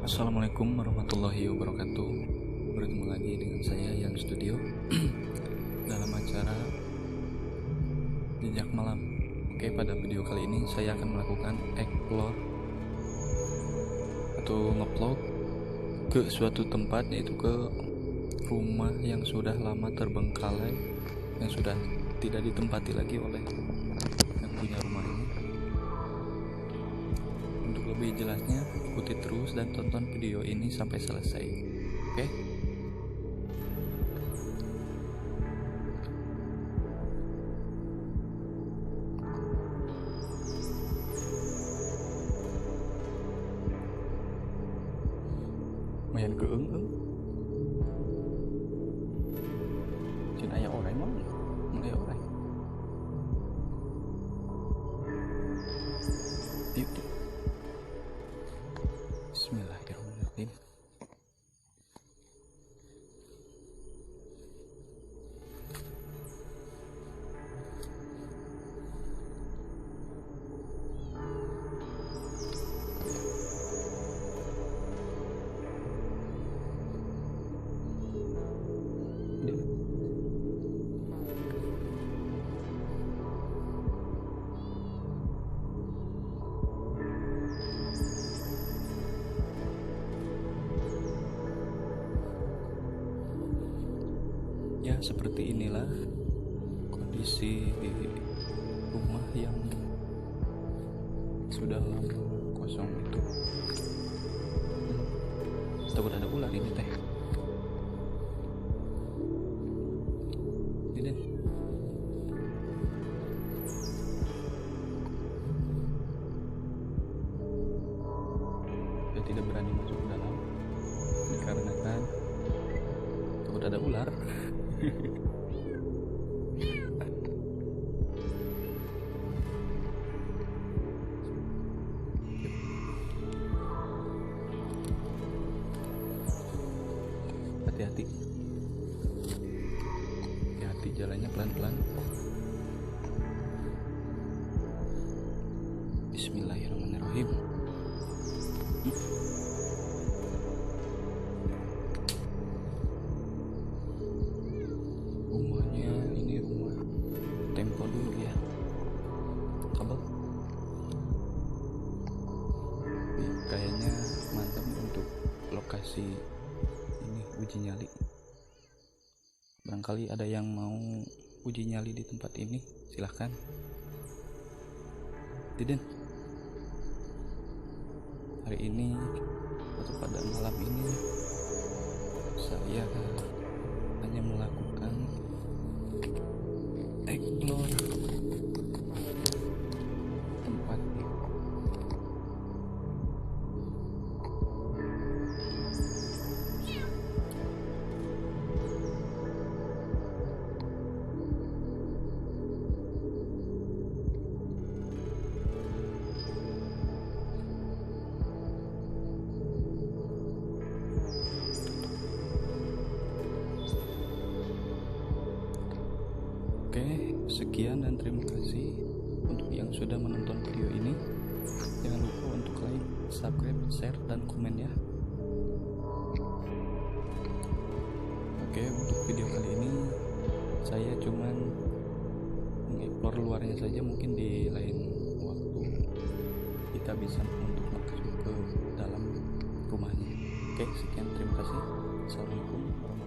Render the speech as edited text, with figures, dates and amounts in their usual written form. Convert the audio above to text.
Assalamualaikum warahmatullahi wabarakatuh. Bertemu lagi dengan saya Yan Studio dalam acara Jejak Malam. Oke, pada video kali ini saya akan melakukan explore atau ngeplog ke suatu tempat, yaitu ke rumah yang sudah lama terbengkalai, yang sudah tidak ditempati lagi oleh yang punya rumah ini. Untuk lebih jelasnya, ikuti terus dan tonton video ini sampai selesai. Oke? Mayan keung cina aya orang mah aya orang. Yuk. Bismillahirrahmanirrahim. Ya, seperti inilah kondisi rumah yang sudah lama kosong itu. Takut ada ular ini teh. Ini deh. Saya tidak berani masuk ke dalam dikarenakan takut ada ular. Hati-hati, hati-hati, jalannya pelan-pelan. Bismillahirrahmanirrahim. Rumahnya ini rumah tempo dulu ya, kabel. Kayaknya mantap untuk lokasi ini uji nyali. Barangkali ada yang mau uji nyali di tempat ini, silahkan. Diden, hari ini atau pada malam ini saya hanya melakukan explore tempat ini. Oke, sekian dan terima kasih untuk yang sudah menonton video ini. Jangan lupa untuk like, subscribe, share, dan komen ya. Oke, untuk video kali ini saya cuman mengeksplor luarnya saja. Mungkin di lain waktu kita bisa untuk masuk ke dalam rumahnya. Oke, sekian, terima kasih. Assalamualaikum warahmatullahi wabarakatuh.